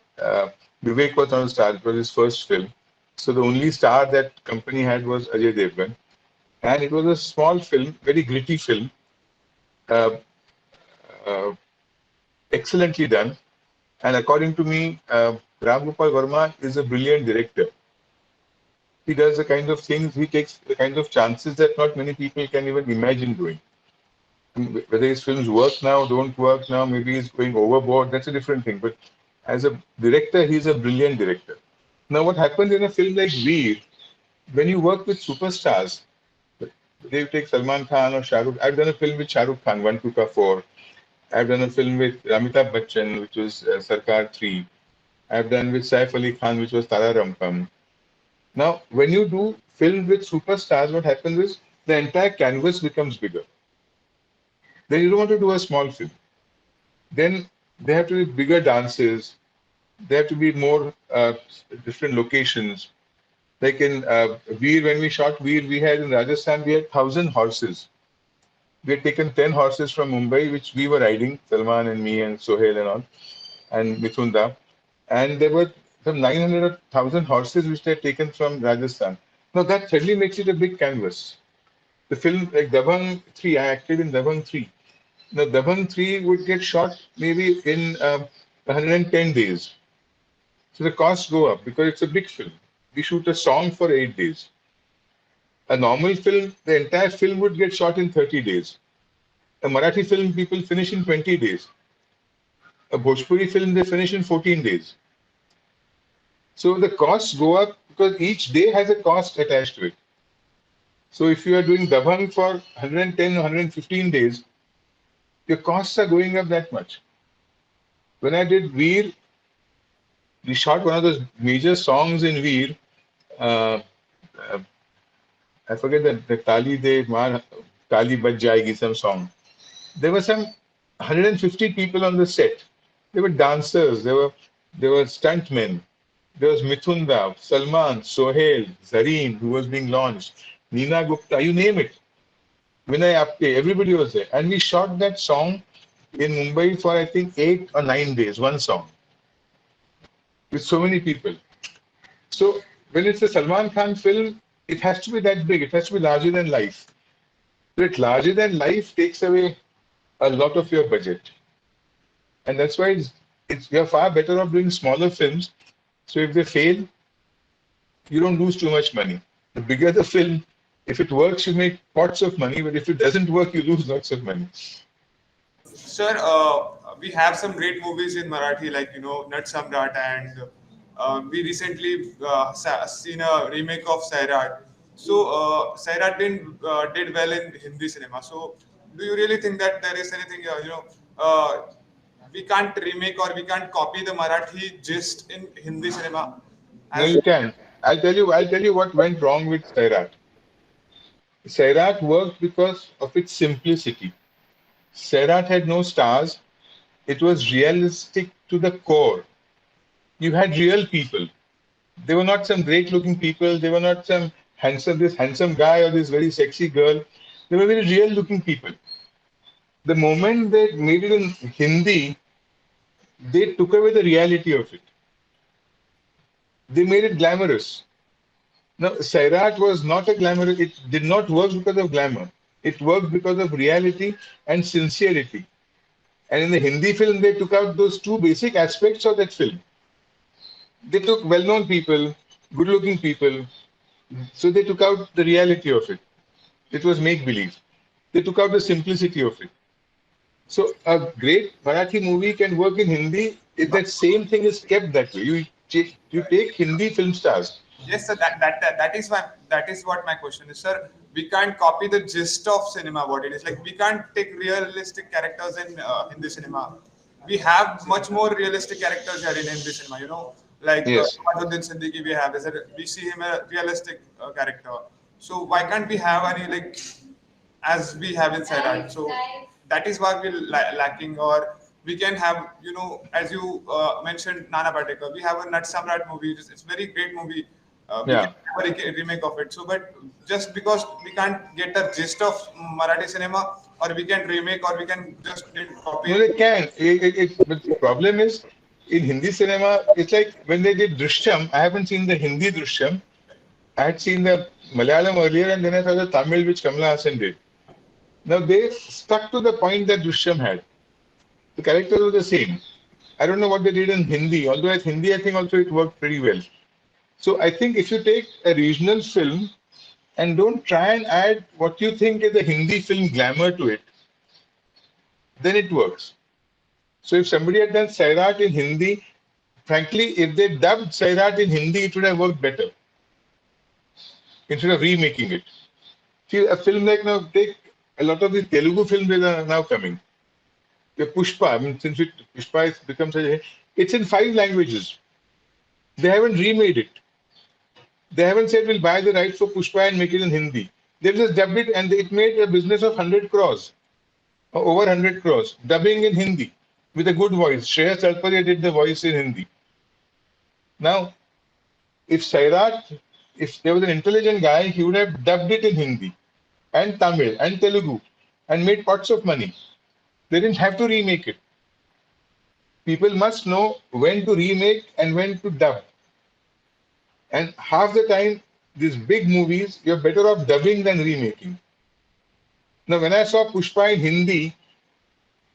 Vivek was not a star; it was his first film. So the only star that company had was Ajay Devgan, and it was a small film, very gritty film, uh, uh, excellently done. And according to me, Ram Gopal Verma is a brilliant director. He does the kind of things, he takes the kind of chances that not many people can even imagine doing. Whether his films work now, don't work now, maybe he's going overboard, that's a different thing. But as a director, he's a brilliant director. Now, what happens in a film like Veer, when you work with superstars, they take Salman Khan or Shah Rukh. I've done a film with Shah Rukh Khan, 1, 2 Ka 4. I've done a film with Amitabh Bachchan, which was Sarkar 3. I've done with Saif Ali Khan, which was Tara Rampam. Now, when you do film with superstars, what happens is the entire canvas becomes bigger. Then you don't want to do a small film. Then there have to be bigger dances. There have to be more different locations. Like in Veer, when we shot Veer, we had in Rajasthan, we had 1,000 horses. We had taken 10 horses from Mumbai, which we were riding, Salman and me and Sohail and all, and Mithunda. And there were some 900 or 1,000 horses which they had taken from Rajasthan. Now that certainly makes it a big canvas. The film, like Dabang 3, I acted in Dabang 3. Now, Dabang 3 would get shot maybe in 110 days. So the costs go up because it's a big film. We shoot a song for 8 days. A normal film, the entire film would get shot in 30 days. A Marathi film, people finish in 20 days. A Bhojpuri film, they finish in 14 days. So the costs go up because each day has a cost attached to it. So if you are doing Dabang for 110 or 115 days, your costs are going up that much. When I did Veer, we shot one of those major songs in Veer. Uh, uh, I forget the Tali De Mar Tali Baj Jayegi, some song. There were some 150 people on the set. There were dancers, there were stuntmen. There was Mithunda, Salman, Sohail, Zareen, who was being launched, Neena Gupta, you name it. Vinay Apte, everybody was there. And we shot that song in Mumbai for I think 8 or 9 days, one song, with so many people. So when it's a Salman Khan film, it has to be that big. It has to be larger than life. But larger than life takes away a lot of your budget, and that's why it's you're far better off doing smaller films. So if they fail, you don't lose too much money. The bigger the film, if it works, you make pots of money. But if it doesn't work, you lose lots of money. Sir, we have some great movies in Marathi, like Nat Samrat, and we recently seen a remake of Sairat. So Sairat did well in Hindi cinema. So do you really think that there is anything we can't remake or we can't copy the Marathi gist in Hindi cinema? No, As you can. I'll tell you what went wrong with Sairat. Sairat worked because of its simplicity. Sairat had no stars. It was realistic to the core. You had real people. They were not some great looking people. They were not this handsome guy or this very sexy girl. They were very real looking people. The moment they made it in Hindi, they took away the reality of it. They made it glamorous. Now, Sairat was not a glamour. It did not work because of glamour. It worked because of reality and sincerity. And in the Hindi film, they took out those two basic aspects of that film. They took well-known people, good-looking people, so they took out the reality of it. It was make-believe. They took out the simplicity of it. So a great Marathi movie can work in Hindi if that same thing is kept that way. You take Hindi film stars. yes, sir. That is what my question is, sir. We can't copy the gist of cinema. What it is like, we can't take realistic characters in Hindi cinema. We have much more realistic characters here in Hindi cinema. Like Yes. Nawazuddin Siddiqui, we see him a realistic character. So why can't we have any like as we have in Sairat? So that is what we're lacking, or we can have, as you mentioned, Nana Patekar. We have a Nat Samrat movie. It's a very great movie. We can Yeah. have a remake of it. So, but just because we can't get the gist of Marathi cinema, or we can remake, or we can just copy No, it. they can. But the problem is in Hindi cinema, it's like when they did Drishyam, I haven't seen the Hindi Drishyam. I had seen the Malayalam earlier and then I saw the Tamil which Kamala Hassan did. Now they stuck to the point that Drishyam had. The characters were the same. I don't know what they did in Hindi, although as Hindi I think also it worked pretty well. So I think if you take a regional film and don't try and add what you think is the Hindi film glamour to it, then it works. So if somebody had done Sairat in Hindi, frankly, if they dubbed Sairat in Hindi, it would have worked better instead of remaking it. See, a film like now, take a lot of these Telugu films that are now coming. The Pushpa, I mean, Pushpa has become such a, it's in 5 languages. They haven't remade it. They haven't said we'll buy the rights for Pushpa and make it in Hindi. They've just dubbed it and it made a business of 100 crores, or over 100 crores, dubbing in Hindi with a good voice. Shreya Salparia did the voice in Hindi. Now, if Sairat, if there was an intelligent guy, he would have dubbed it in Hindi and Tamil and Telugu and made pots of money. They didn't have to remake it. People must know when to remake and when to dub. And half the time, these big movies, you're better off dubbing than remaking. Now, when I saw Pushpa in Hindi,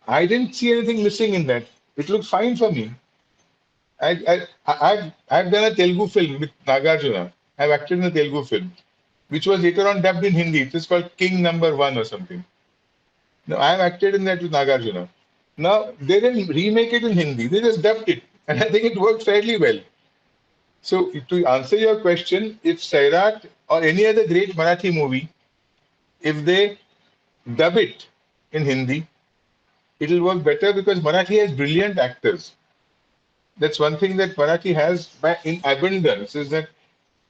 I didn't see anything missing in that. It looked fine for me. I've done a Telugu film with Nagarjuna. I've acted in a Telugu film, which was later on dubbed in Hindi. It is called King Number One or something. Now, I've acted in that with Nagarjuna. Now, they didn't remake it in Hindi, they just dubbed it. And I think it worked fairly well. So, to answer your question, if Sairat or any other great Marathi movie, if they dub it in Hindi, it'll work better because Marathi has brilliant actors. That's one thing that Marathi has in abundance is that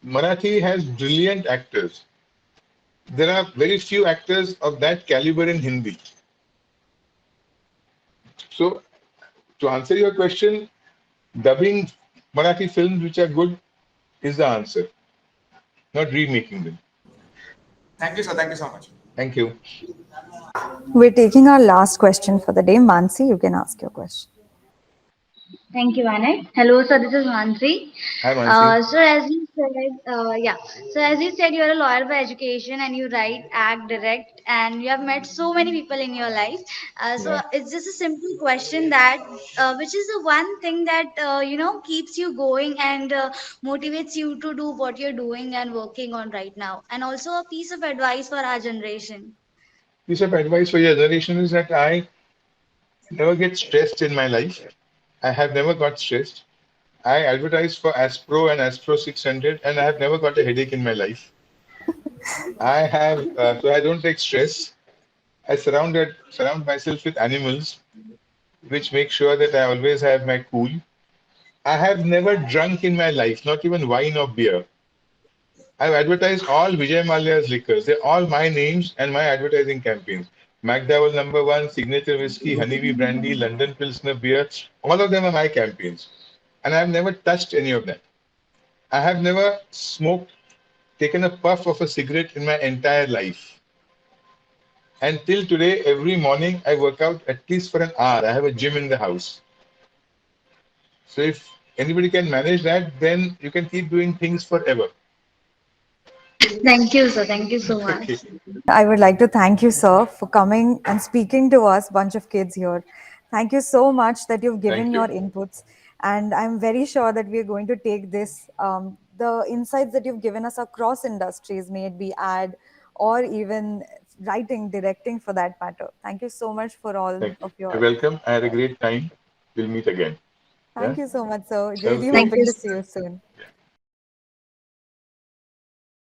Marathi has brilliant actors. There are very few actors of that caliber in Hindi. So, to answer your question, dubbing Marathi films which are good is the answer, not remaking them. Thank you, sir. Thank you so much. Thank you. We're taking our last question for the day. Mansi, you can ask your question. Thank you, Anand. Hello, sir. This is Mansi. Hi, Mansi. So as you said, yeah. So as you said, you're a lawyer by education, and you write, act, direct, and you have met so many people in your life. So Yeah. it's just a simple question that, which is the one thing that keeps you going and motivates you to do what you're doing and working on right now, and also a piece of advice for our generation. Piece of advice for your generation is that I never get stressed in my life. I have never got stressed. I advertise for Aspro and Aspro 600, and I have never got a headache in my life. I have, so I don't take stress. I surround myself with animals, which make sure that I always have my cool. I have never drunk in my life, not even wine or beer. I've advertised all Vijay Mallya's liquors. They're all my names and my advertising campaigns. McDowell number one, Signature Whiskey, Honeybee Brandy, London Pilsner Beer. All of them are my campaigns. And I've never touched any of that. I have never smoked, taken a puff of a cigarette in my entire life. And till today, every morning I work out at least for an hour. I have a gym in the house. So if anybody can manage that, then you can keep doing things forever. Thank you, sir. Thank you so Okay. much. I would like to thank you, sir, for coming and speaking to us, bunch of kids here. Thank you so much that you've Thank given your you. inputs. And I'm very sure that we are going to take this, the insights that you've given us across industries, may it be ad or even writing, directing for that matter. Thank you so much for all Thank you. of You're your. welcome. I had a great time. We'll meet again. Thank Yeah. you so much, sir. Really Okay. Thank hoping you. to see you soon.